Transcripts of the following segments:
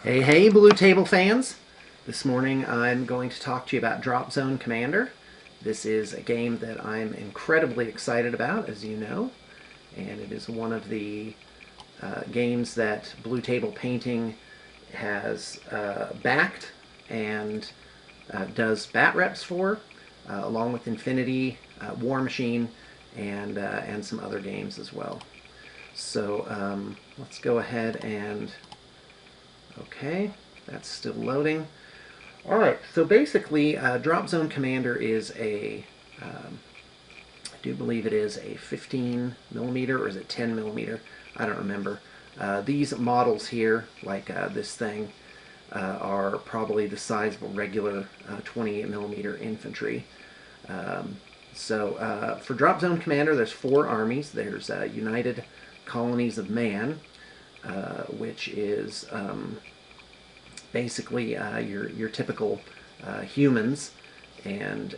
Hey, hey, Blue Table fans! This morning I'm going to talk to you about Dropzone Commander. This is a game that I'm incredibly excited about, as you know, and it is one of the games that Blue Table Painting has backed and does bat reps for, along with Infinity, War Machine, and some other games as well. So let's go ahead and okay, that's still loading. All right, so basically, Dropzone Commander is I do believe it is a 15 millimeter, or is it 10 millimeter? I don't remember. These models here, like this thing, are probably the size of a regular 28 millimeter infantry. For Dropzone Commander, there's 4 armies. There's United Colonies of Man, which is basically your typical humans, and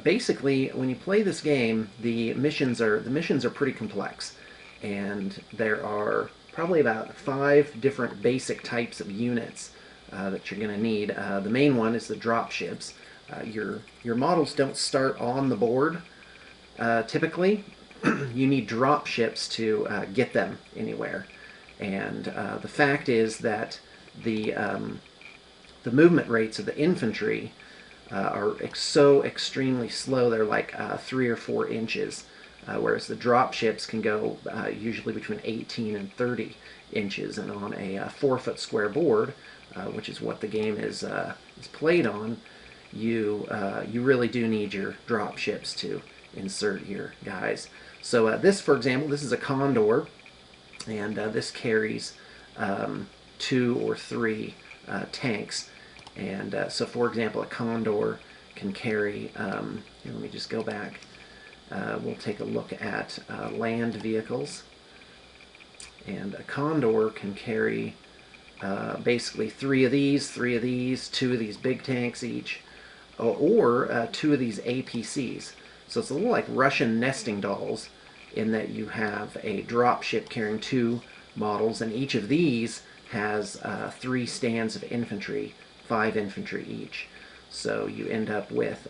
basically when you play this game, the missions are pretty complex, and there are probably about 5 different basic types of units that you're going to need. The main one is the drop ships. Your models don't start on the board typically. You need drop ships to get them anywhere. And the fact is that the movement rates of the infantry are so extremely slow. They're like 3 or 4 inches, whereas the drop ships can go usually between 18 and 30 inches. And on a 4-foot square board, which is what the game is played on, you really do need your drop ships to insert your guys. So this, for example, this is a Condor, and this carries 2 or 3 tanks. And so, for example, a Condor can carry, here, let me just go back. We'll take a look at land vehicles. And a Condor can carry basically 3 of these, 2 of these big tanks each, or 2 of these APCs. So it's a little like Russian nesting dolls, in that you have a drop ship carrying 2 models, and each of these has 3 stands of infantry, 5 infantry each. So you end up with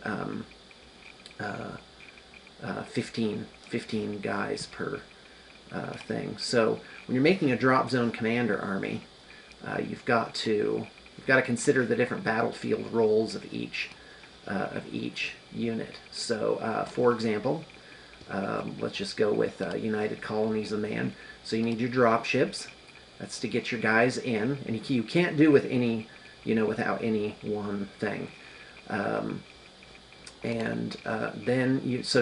15 guys per thing. So when you're making a Dropzone Commander army, you've got to consider the different battlefield roles of each unit. So for example, let's just go with United Colonies of Man. So you need your drop ships. That's to get your guys in, and you can't do with any, without any one thing. So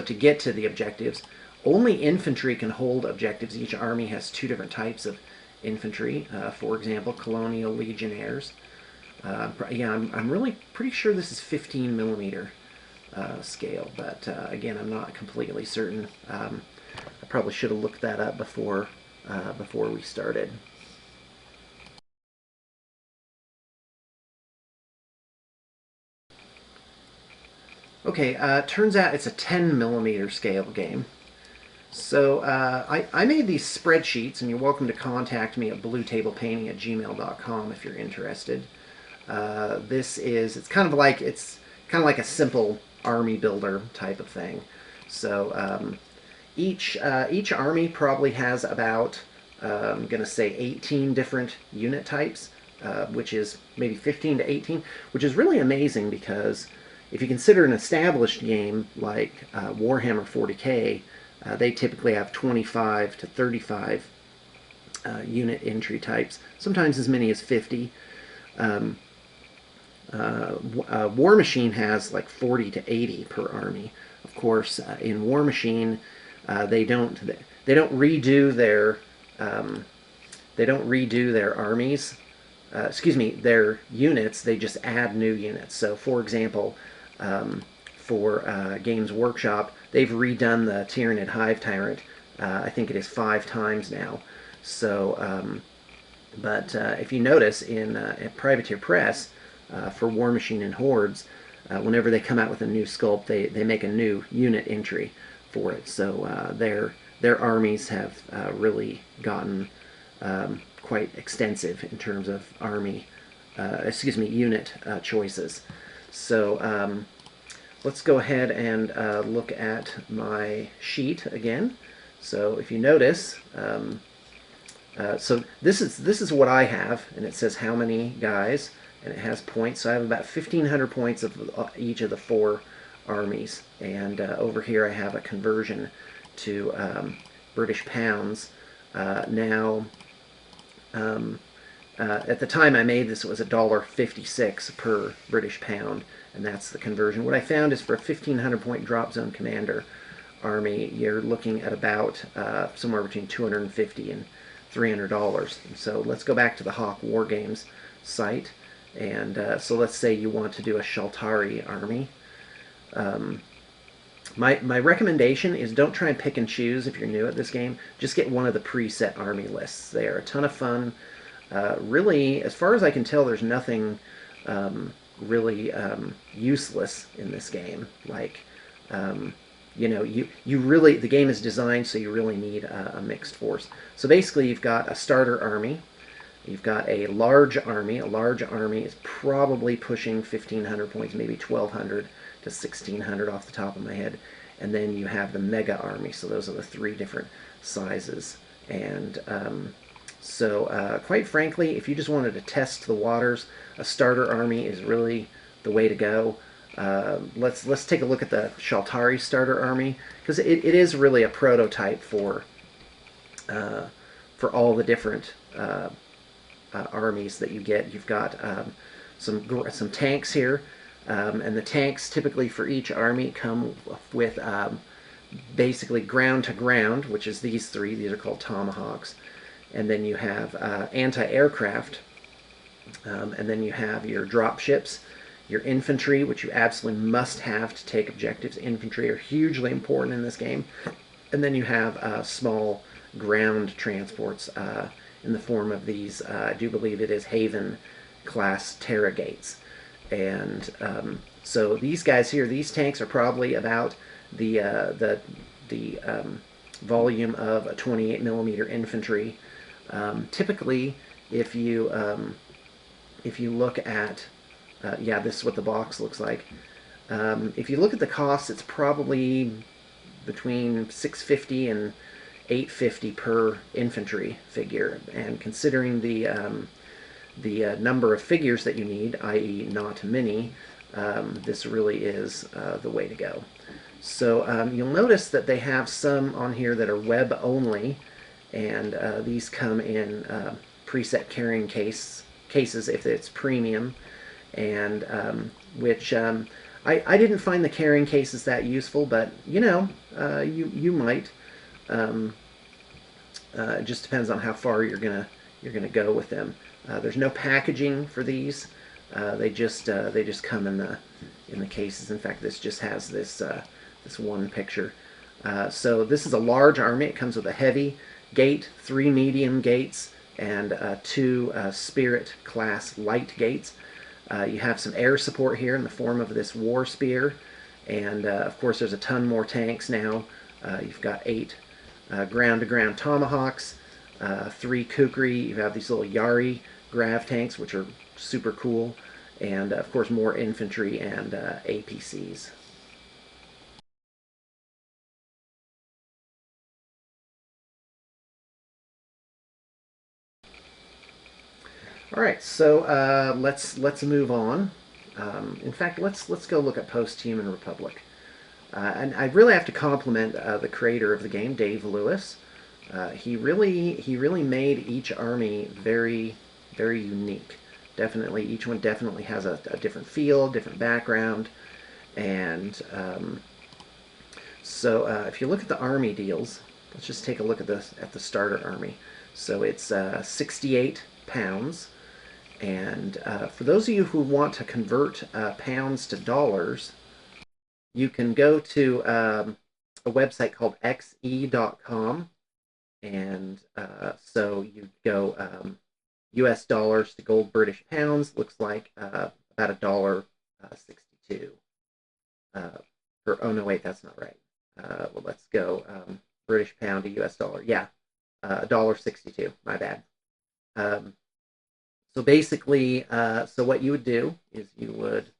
to get to the objectives, only infantry can hold objectives. Each army has 2 different types of infantry. For example, Colonial Legionnaires. Yeah, I'm really pretty sure this is 15 millimeter. Scale, but again, I'm not completely certain. I probably should have looked that up before we started. Okay, turns out it's a 10 millimeter scale game. So I made these spreadsheets, and you're welcome to contact me at bluetablepainting@gmail.com if you're interested. It's kind of like a simple army builder type of thing. So each army probably has about I'm going to say 18 different unit types, which is maybe 15 to 18, which is really amazing, because if you consider an established game like Warhammer 40K, they typically have 25 to 35 unit entry types, sometimes as many as 50. War Machine has like 40 to 80 per army. Of course, in War Machine, they don't redo their armies. Their units. They just add new units. So, for example, for Games Workshop, they've redone the Tyranid Hive Tyrant. I think it is 5 times now. So, if you notice in at Privateer Press, for War Machine and Hordes, whenever they come out with a new sculpt, they make a new unit entry for it. So their armies have really gotten quite extensive in terms of unit choices. So let's go ahead and look at my sheet again. So if you notice, so this is what I have, and it says how many guys, and it has points. So I have about 1,500 points of each of the 4 armies, and over here I have a conversion to British pounds. Now, at the time I made this, it was $1.56 per British pound, and that's the conversion. What I found is for a 1,500 point drop zone commander army, you're looking at about somewhere between $250 and $300. So let's go back to the Hawk War Games site, and so let's say you want to do a Shaltari army. My recommendation is don't try and pick and choose if you're new at this game. Just get one of the preset army lists. They are a ton of fun. Really, as far as I can tell, there's nothing really useless in this game. Like, you really, the game is designed so you really need a mixed force. So basically, you've got a starter army. You've got a large army. A large army is probably pushing 1,500 points, maybe 1,200 to 1,600 off the top of my head. And then you have the mega army. So those are the 3 different sizes. And quite frankly, if you just wanted to test the waters, a starter army is really the way to go. Let's take a look at the Shaltari starter army, because it is really a prototype for all the different armies that you get. You've got some tanks here, and the tanks typically for each army come with basically ground to ground, which is these 3. These are called tomahawks. And then you have anti-aircraft, and then you have your drop ships, your infantry, which you absolutely must have to take objectives. Infantry are hugely important in this game. And then you have small ground transports in the form of these, I do believe it is Haven class Terragates. And so these guys here, these tanks are probably about the volume of a 28 millimeter infantry. Typically, if you look at, yeah, this is what the box looks like. If you look at the cost, it's probably between $650 and $850 per infantry figure. And considering the number of figures that you need, i.e. not many, this really is the way to go. So you'll notice that they have some on here that are web only, and these come in preset carrying cases if it's premium, and which I didn't find the carrying cases that useful, but you might. It just depends on how far you're gonna go with them. There's no packaging for these. They just come in the cases. In fact, this just has this one picture. So this is a large army. It comes with a heavy gate, 3 medium gates, and 2 Spirit class light gates. You have some air support here in the form of this war spear, and of course there's a ton more tanks now. You've got 8 ground-to-ground tomahawks, 3 kukri. You have these little Yari grav tanks, which are super cool, and of course more infantry and APCs. All right, so let's move on. In fact, let's go look at Post-Human Republic. And I really have to compliment the creator of the game, Dave Lewis. He really made each army very unique. Definitely, each one definitely has a different feel, different background, and so if you look at the army deals, let's just take a look at the starter army. So it's 68 pounds. And for those of you who want to convert pounds to dollars, you can go to a website called xe.com, and so you go US dollars to gold British pounds. Looks like about $1.62 oh no, wait, that's not right. Well, let's go British pound to US dollar. Yeah, $1.62. My bad. So basically, so what you would do is you would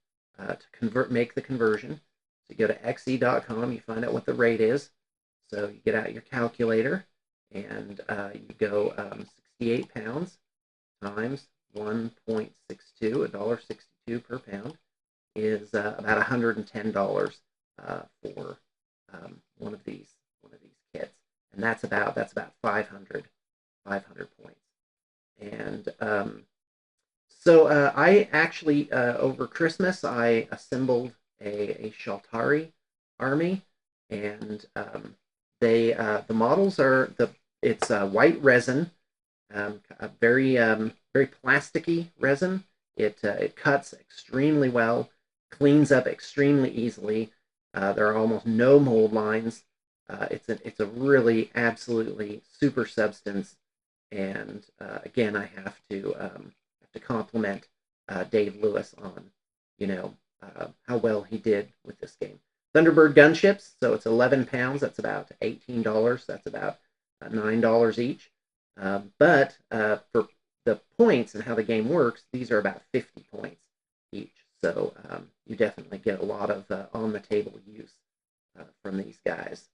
make the conversion. So you go to xe.com, you find out what the rate is. So you get out your calculator and you go 68 pounds times 1.62, $1.62 per pound is about $110 for one of these kits, and that's about 500 points. And so I actually over Christmas I assembled a Shaltari army, and the models are it's white resin, a very plasticky resin. It cuts extremely well, cleans up extremely easily. There are almost no mold lines. It's a really absolutely super substance, and again I have to compliment Dave Lewis on how well he did with this game. Thunderbird gunships, so it's 11 pounds. That's about $18. That's about $9 each. But for the points and how the game works, these are about 50 points each. So you definitely get a lot of on-the-table use from these guys.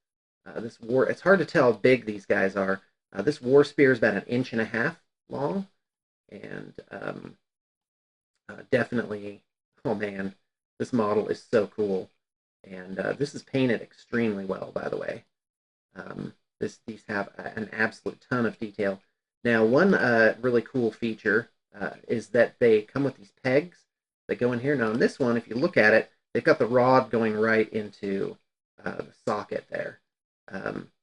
It's hard to tell how big these guys are. This war spear is about 1.5 inches long, and definitely, oh man, this model is so cool. And this is painted extremely well, by the way. These have an absolute ton of detail. Now, one really cool feature is that they come with these pegs that go in here. Now, in this one, if you look at it, they've got the rod going right into the socket there.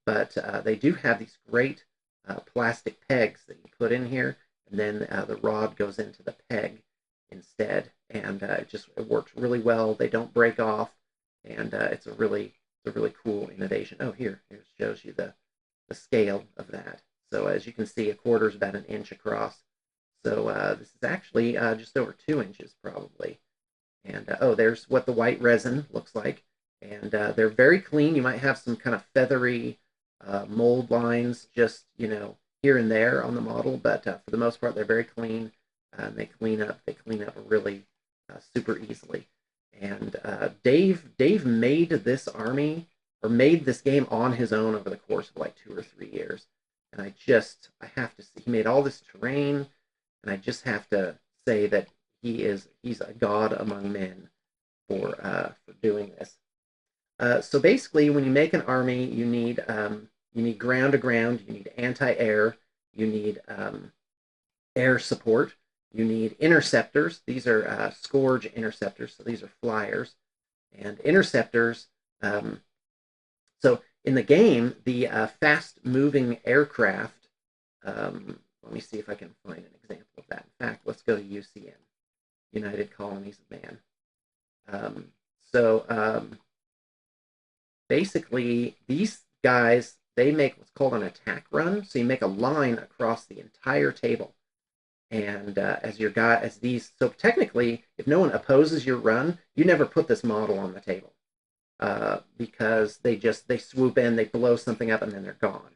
But they do have these great plastic pegs that you put in here, and then the rod goes into the peg instead, and it works really well. They don't break off, and it's a really cool innovation. Oh, here shows you the scale of that. So as you can see, a quarter is about 1 inch across. So this is actually just over 2 inches probably. And oh, there's what the white resin looks like. And they're very clean. You might have some kind of feathery mold lines just, here and there on the model, but for the most part, they're very clean. They clean up really super easily. And Dave made this army, or made this game on his own over the course of like 2 or 3 years. And I have to see, he made all this terrain, and I just have to say that he's a god among men for doing this. So basically, when you make an army, you need ground to ground, you need anti-air, you need air support, you need interceptors. These are scourge interceptors, so these are flyers. And interceptors, so in the game, the fast-moving aircraft, let me see if I can find an example of that. In fact, let's go to UCM, United Colonies of Man. So basically, these guys, they make what's called an attack run. So you make a line across the entire table. And so technically, if no one opposes your run, you never put this model on the table. Because they swoop in, they blow something up, and then they're gone.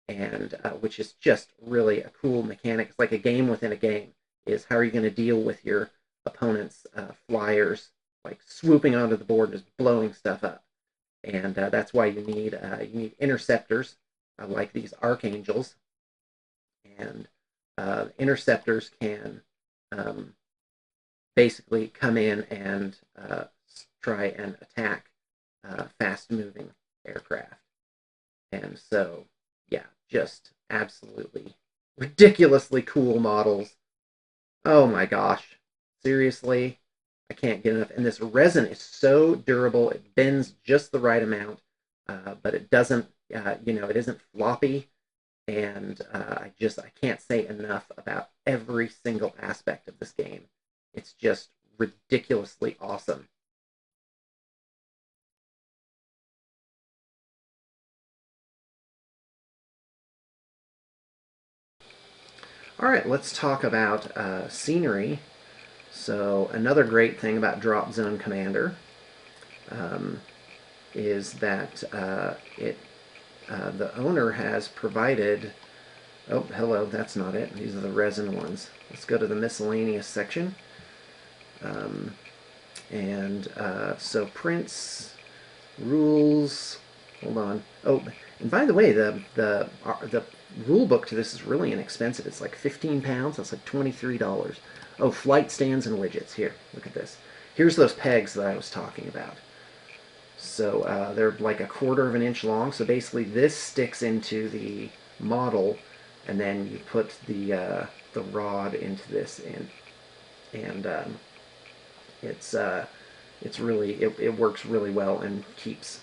And which is just really a cool mechanic. It's like a game within a game. Is how are you going to deal with your opponent's flyers, like swooping onto the board and just blowing stuff up? And that's why you need interceptors like these archangels, and interceptors can basically come in and try and attack fast-moving aircraft. And so, yeah, just absolutely ridiculously cool models. Oh my gosh, seriously, I can't get enough. And this resin is so durable; it bends just the right amount, but it doesn't, it isn't floppy. And I can't say enough about every single aspect of this game. It's just ridiculously awesome. All right, let's talk about scenery. So another great thing about Dropzone Commander um, is that the owner has provided Oh, hello, that's not it. These are the resin ones. Let's go to the miscellaneous section. Um, so prints, rules. Hold on. Oh, and by the way, the rule book to this is really inexpensive. It's like 15 pounds. That's like $23. Oh, flight stands and widgets. Here, look at this. Here's those pegs that I was talking about. So they're like a quarter of an inch long. So basically, this sticks into the model, and then you put the rod into this, and it's really it works really well and keeps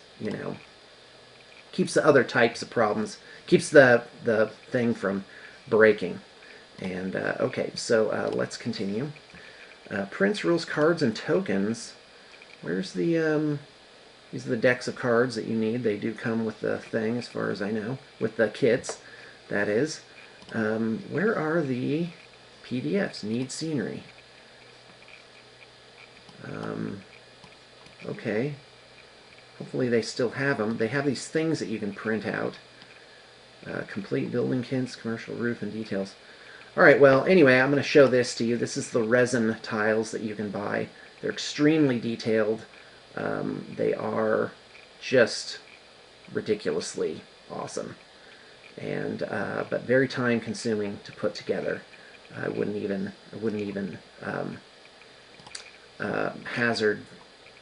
keeps the other types of problems, keeps the thing from breaking. And okay, so let's continue. Prince rules, cards, and tokens. Where's the these are the decks of cards that you need. They do come with the thing, as far as I know, with the kits, that is. Where are the PDFs? Need scenery. Um, okay. Hopefully they still have them. They have these things that you can print out. Complete building kits, commercial roof, and details. All right, well, anyway, I'm going to show this to you. This is the resin tiles that you can buy. They're extremely detailed. They are just ridiculously awesome, and but very time consuming to put together. I wouldn't even hazard,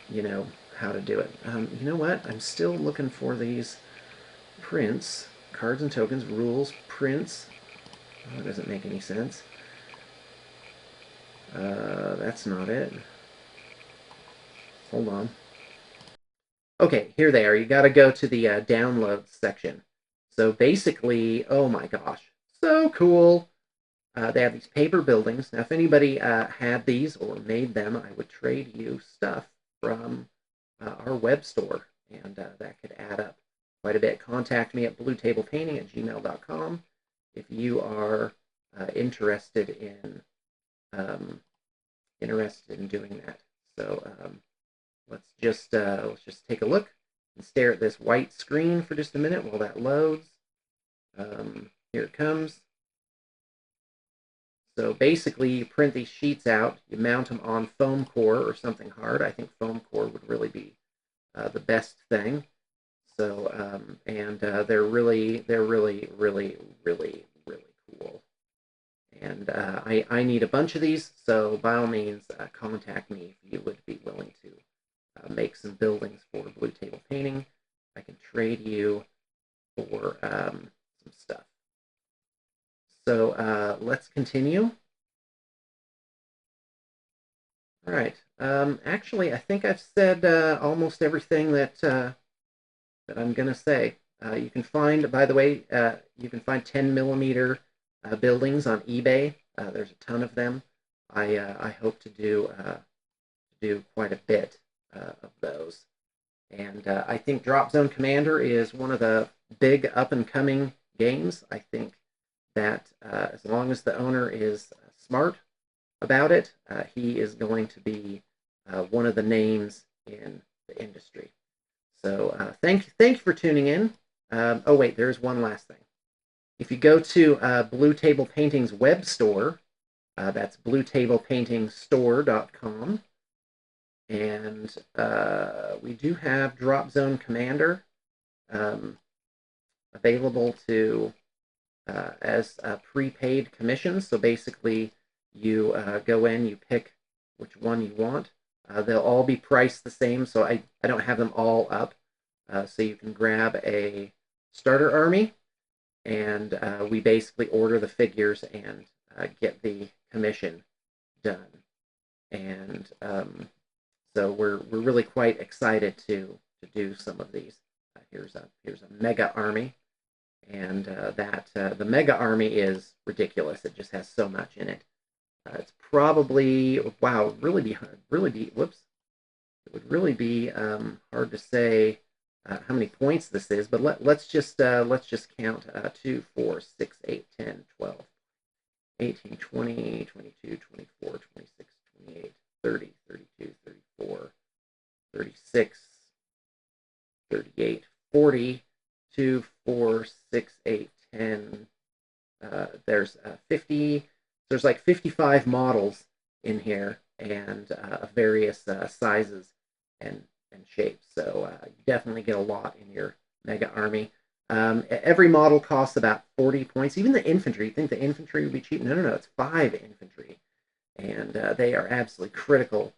you know, how to do it. You know what? I'm still looking for these prints, cards and tokens, rules, prints. Oh, that doesn't make any sense. That's not it. Hold on. Okay, here they are. You got to go to the download section. So basically, oh my gosh, so cool. They have these paper buildings. Now, if anybody had these or made them, I would trade you stuff from our web store, and that could add up quite a bit. Contact me at bluetablepainting@gmail.com if you are interested in um, doing that. So let's just take a look and stare at this white screen for just a minute while that loads. Here it comes. So basically, you print these sheets out, you mount them on foam core or something hard. I think foam core would really be the best thing. So and they're really, really, really, really cool. And I need a bunch of these, so by all means, contact me if you would be willing to make some buildings for blue table painting. I can trade you for some stuff. So let's continue. All right. Actually, I think I've said almost everything that I'm going to say. You can find, by the way, you can find 10 millimeter buildings on eBay. There's a ton of them. I hope to do quite a bit of those. And I think Dropzone Commander is one of the big up and coming games. I think that as long as the owner is smart about it, he is going to be one of the names in the industry. So thank you for tuning in. Oh wait, there's one last thing. If you go to Blue Table Painting's web store, that's bluetablepaintingstore.com, and we do have Dropzone Commander um, available to as prepaid commissions. So basically, you go in, you pick which one you want. They'll all be priced the same, so I don't have them all up. So you can grab a starter army, and we basically order the figures and get the commission done. And so we're really quite excited to do some of these. Here's a mega army, and the mega army is ridiculous. It just has so much in it. It's probably wow, really be whoops. It would really be hard to say how many points this is, but let's just count 2, 4, 6, 8, 10, 12, 18, 20, 22, 24, 26, 28, 30, 32, 34, 36, 38, 40, 2, 4, 6, 8, 10, There's 50. There's like 55 models in here, and various sizes and shapes. So you definitely get a lot in your mega army. Every model costs about 40 points. Even the infantry, you think the infantry would be cheap? No, no, no. It's 5 infantry, and they are absolutely critical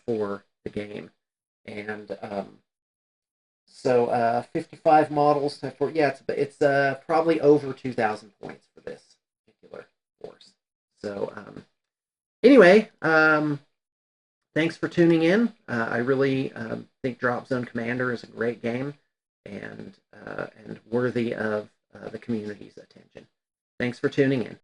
for the game. And so 55 models for, yeah, it's probably over 2,000 points for this particular force. So anyway, thanks for tuning in. I really think Dropzone Commander is a great game, and worthy of the community's attention. Thanks for tuning in.